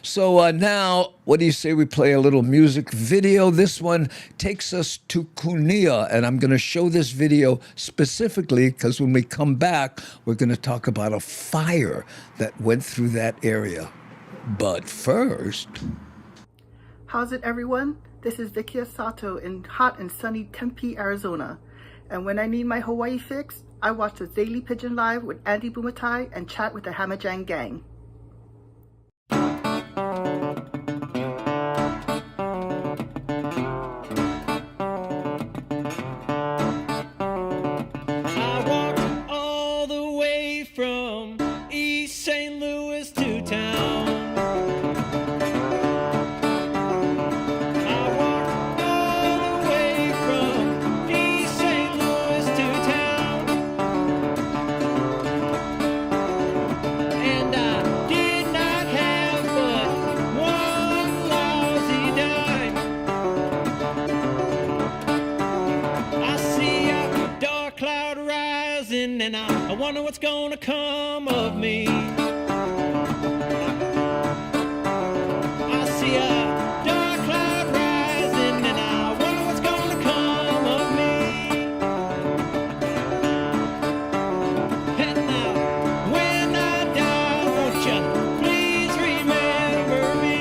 so now, what do you say we play a little music video? This one takes us to Cunilla, and I'm going to show this video specifically because when we come back, we're going to talk about a fire that went through that area. But first... How's it, everyone? This is Vicky Sato in hot and sunny Tempe, Arizona. And when I need my Hawaii fix, I watch the Daily Pidgin Live with Andy Bumatai and chat with the Hamajang gang. I walked all the way from East St. Louis to town. I walked all the way from East St. Louis to town. And I did not have but one lousy dime. I see a dark cloud rising, and I wonder what's gonna come of me. I see a dark cloud rising, and I wonder what's gonna come of me. And now, when I die, won't you please remember me?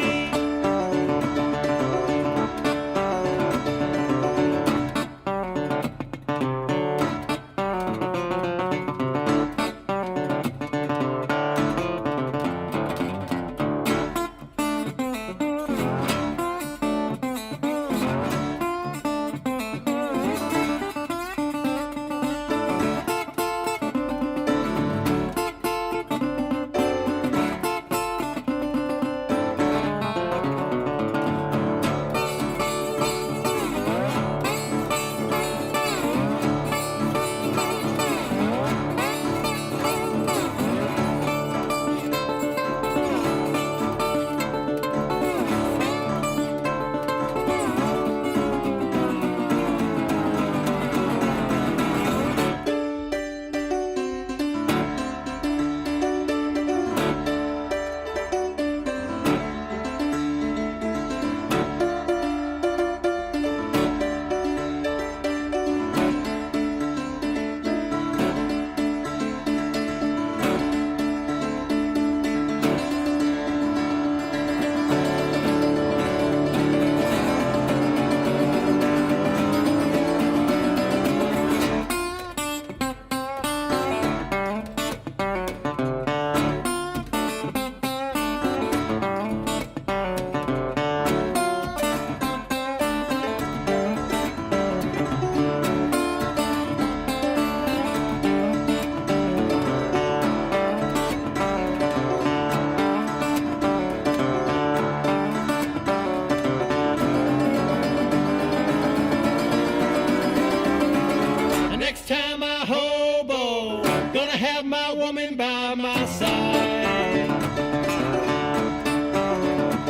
Next time I hobo, gonna have my woman by my side.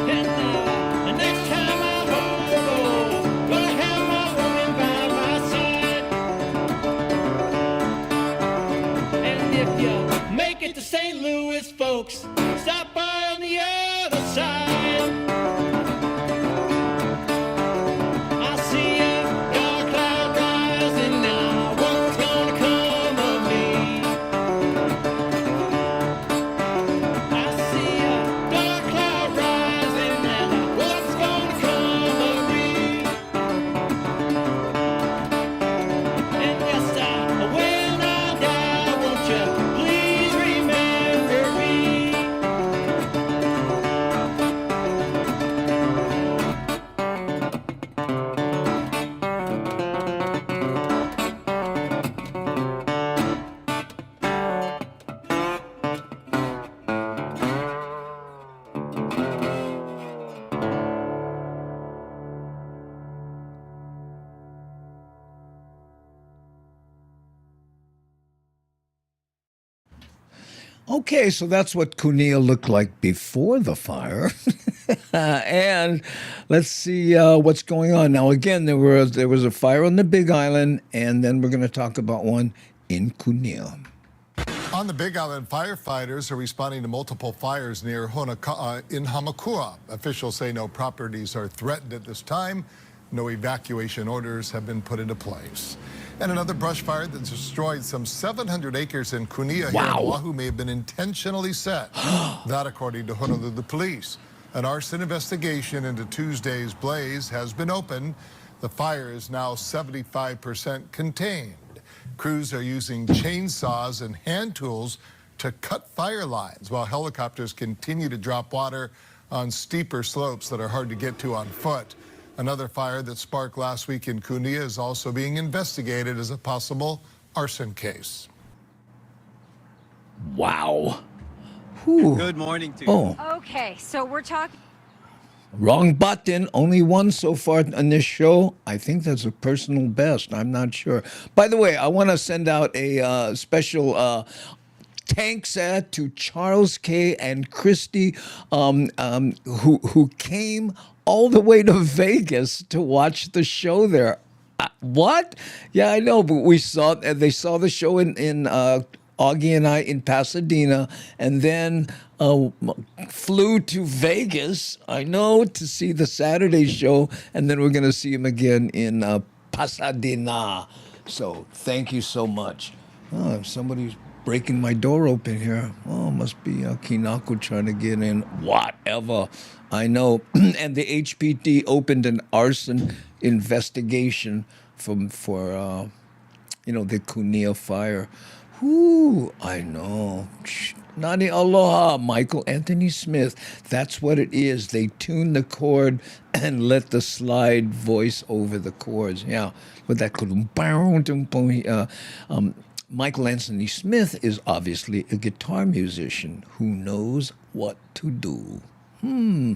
And next time I hobo, gonna have my woman by my side. And if you make it to St. Louis, folks, stop by on the other side. I see a dark cloud rising now. What's gonna come of me? I see a dark cloud rising now. What's gonna come of me? And yes, when I die, won't you please remember me? Okay, so that's what Cunilla looked like before the fire. And let's see what's going on now. Again, there was a fire on the Big Island, and then we're going to talk about one in Cuneo. On the Big Island, firefighters are responding to multiple fires near in Hamakua. Officials say no properties are threatened at this time. No evacuation orders have been put into place. And another brush fire that destroyed some 700 acres in Cuneo here in Oahu may have been intentionally set. That according to Honolulu police. An arson investigation into Tuesday's blaze has been opened. The fire is now 75% contained. Crews are using chainsaws and hand tools to cut fire lines while helicopters continue to drop water on steeper slopes that are hard to get to on foot. Another fire that sparked last week in Cuneo is also being investigated as a possible arson case. Wow. Whew. Good morning to you. Oh. Okay, so we're talking. Wrong button. Only one so far on this show. I think that's a personal best. I'm not sure. By the way, I want to send out a special thanks to Charles K. and Christy, who came all the way to Vegas to watch the show there. What? Yeah, I know, but they saw the show in Augie and I in Pasadena, and then flew to Vegas, I know, to see the Saturday show, and then we're going to see him again in Pasadena. So thank you so much. Oh, somebody's breaking my door open here. Oh, must be Kinako trying to get in. Whatever. I know. And the HPD opened an arson investigation for the Cuneo fire. Whoo, I know. Nani aloha, Michael Anthony Smith. That's what it is. They tune the chord and let the slide voice over the chords. Yeah, with that. Michael Anthony Smith is obviously a guitar musician who knows what to do. Who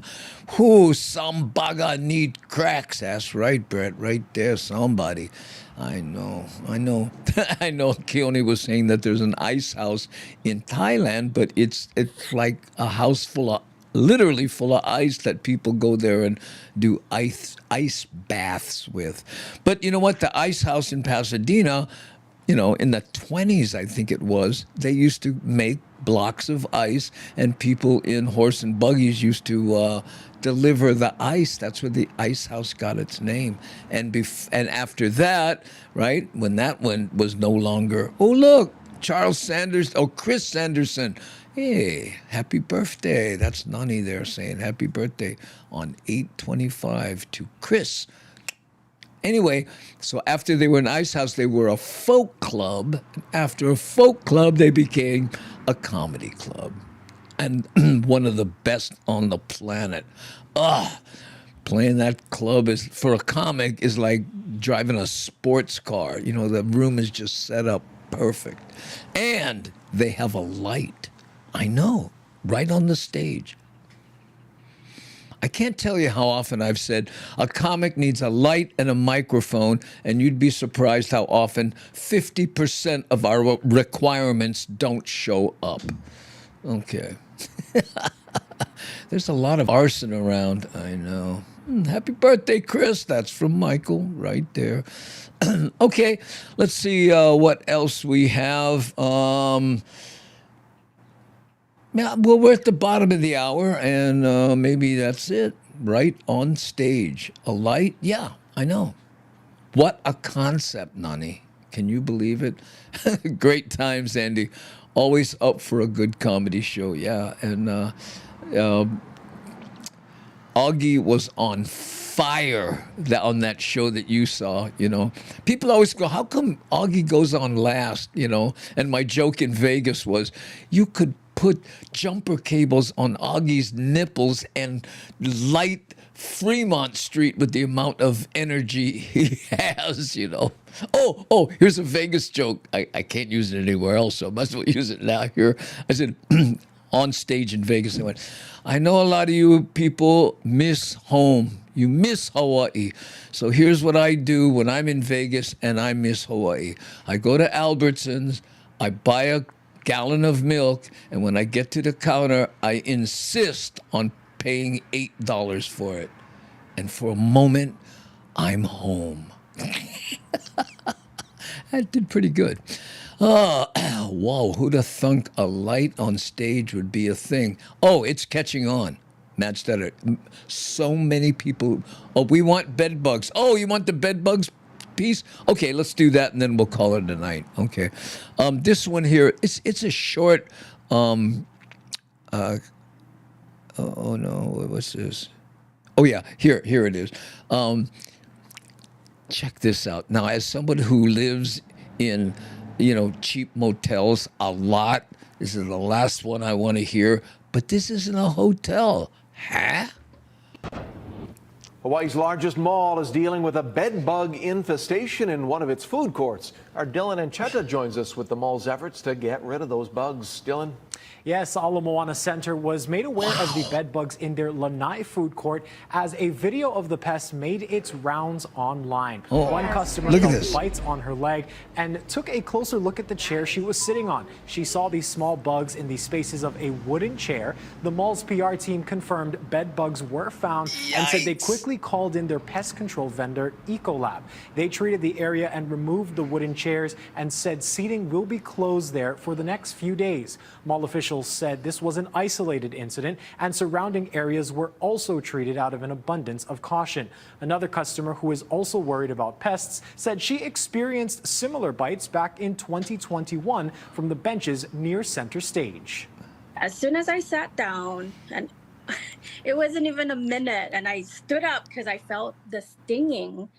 Sambaga need cracks? That's right, Brett. Right there, somebody. I know. I know Keone was saying that there's an ice house in Thailand, but it's like a house literally full of ice that people go there and do ice baths with. But you know what? The ice house in Pasadena, in the 20s, I think it was, they used to make blocks of ice, and people in horse and buggies used to deliver the ice. That's where the ice house got its name. And after that, right, when that one was no longer, oh, look, Chris Sanderson. Hey, happy birthday. That's Nani there saying happy birthday on 8/25 to Chris. Anyway, so after they were an ice house, they were a folk club. After a folk club, they became a comedy club. And one of the best on the planet. Playing that club for a comic is like driving a sports car. The room is just set up perfect. And they have a light. I know, right on the stage. I can't tell you how often I've said a comic needs a light and a microphone, and you'd be surprised how often 50% of our requirements don't show up. Okay. There's a lot of arson around, I know. Happy birthday, Chris. That's from Michael right there. Okay, let's see what else we have. Yeah, well, we're at the bottom of the hour, and maybe that's it. Right on stage. A light? Yeah, I know. What a concept, Nani. Can you believe it? Great times, Andy. Always up for a good comedy show, yeah. And Augie was on fire on that show that you saw, People always go, how come Augie goes on last, And my joke in Vegas was, you could put jumper cables on Augie's nipples and light Fremont Street with the amount of energy he has, Oh, here's a Vegas joke. I can't use it anywhere else, so I must as well use it now here. I said, on stage in Vegas, I went, I know a lot of you people miss home. You miss Hawaii. So here's what I do when I'm in Vegas and I miss Hawaii. I go to Albertsons, I buy a gallon of milk, and when I get to the counter, I insist on paying $8 for it. And for a moment, I'm home. That did pretty good. Wow, who'd have thunk a light on stage would be a thing? Oh, it's catching on. Matt Stetter. So many people. Oh, we want bed bugs. Oh, you want the bed bugs piece? Okay, let's do that, and then we'll call it a night. Okay. This one here, it's a short. Oh no, what's this? Oh yeah, here it is. Check this out. Now, as someone who lives in, cheap motels a lot, this is the last one I want to hear. But this isn't a hotel, huh? Hawaii's largest mall is dealing with a bed bug infestation in one of its food courts. Our Dylan Ancheta joins us with the mall's efforts to get rid of those bugs. Dylan? Yes, Ala Moana Center was made aware of the bed bugs in their Lanai food court as a video of the pest made its rounds online. One customer felt bites on her leg and took a closer look at the chair she was sitting on. She saw these small bugs in the spaces of a wooden chair. The mall's PR team confirmed bed bugs were found and said they quickly called in their pest control vendor, Ecolab. They treated the area and removed the wooden chairs and said seating will be closed there for the next few days. Mall officials said this was an isolated incident and surrounding areas were also treated out of an abundance of caution. Another customer who is also worried about pests said she experienced similar bites back in 2021 from the benches near center stage. As soon as I sat down, and it wasn't even a minute, and I stood up because I felt the stinging,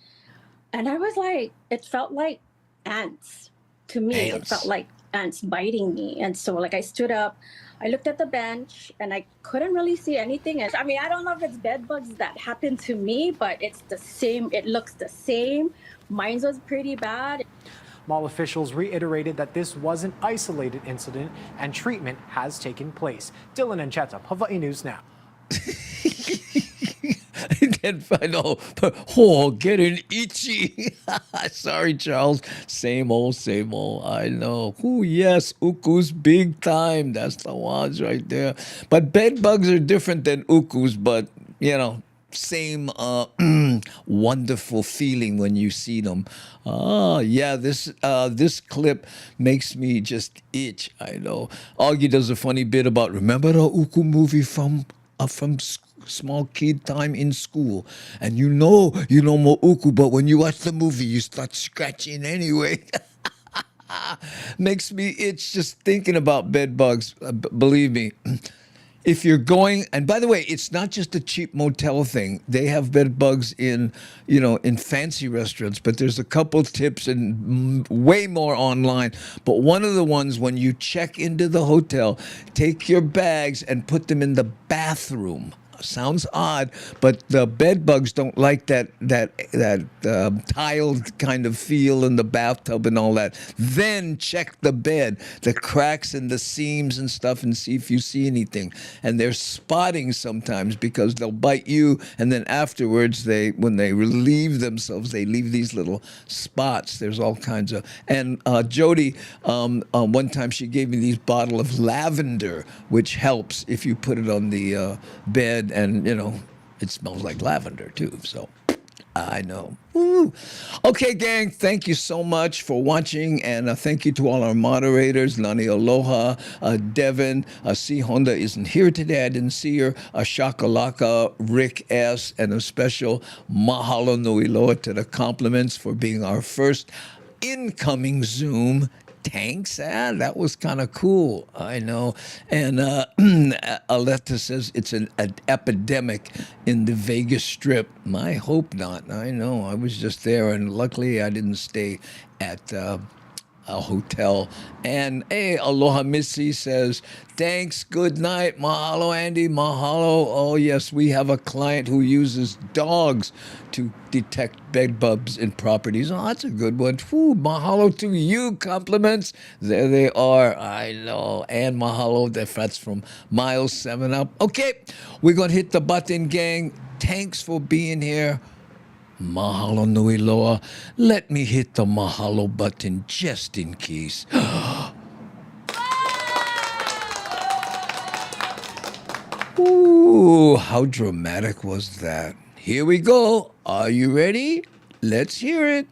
and I was like, it felt like ants. To me, it felt like ants biting me. And so I stood up, I looked at the bench, and I couldn't really see anything. I mean, I don't know if it's bed bugs that happened to me, but it's the same. It looks the same. Mine was pretty bad. Mall officials reiterated that this was an isolated incident and treatment has taken place. Dylan Ancheta, Hawaii News Now. I know, getting itchy. Sorry, Charles. Same old, same old. I know. Oh, yes, ukus big time. That's the ones right there. But bed bugs are different than ukus, but, same wonderful feeling when you see them. Yeah, this clip makes me just itch. I know. Augie does a funny bit about, remember the uku movie from small kid time in school, and you know more uku, but when you watch the movie, you start scratching anyway. Makes me itch just thinking about bed bugs. Believe me. If you're going, and by the way, it's not just a cheap motel thing. They have bed bugs in fancy restaurants, but there's a couple tips and way more online. But one of the ones, when you check into the hotel, take your bags and put them in the bathroom. Sounds odd, but the bed bugs don't like that tiled kind of feel in the bathtub and all that. Then check the bed, the cracks and the seams and stuff, and see if you see anything. And they're spotting sometimes because they'll bite you, and then afterwards, when they relieve themselves, they leave these little spots. There's all kinds of. And Jody, one time she gave me these bottle of lavender, which helps if you put it on the bed. And, it smells like lavender, too. So I know. Woo. Okay, gang, thank you so much for watching. And thank you to all our moderators, Nani Aloha, Devin. C. Honda isn't here today. I didn't see her. Shakalaka, Rick S. And a special mahalo nui loa to the compliments for being our first incoming Zoom. Tanks, that was kind of cool. I know. And Aletta says it's an epidemic in the Vegas Strip. I hope not. I know. I was just there, and luckily I didn't stay at a hotel. And hey, Aloha Missy says, thanks, good night, mahalo Andy, mahalo. Oh yes, we have a client who uses dogs to detect bed bugs in properties. Oh, that's a good one. Whew, mahalo to you, compliments. There they are, I know. And mahalo, that's from Miles 7 Up. Okay, we're gonna hit the button, gang. Thanks for being here. Mahalo nui loa. Let me hit the mahalo button just in case. Woo! Ooh, how dramatic was that? Here we go. Are you ready? Let's hear it.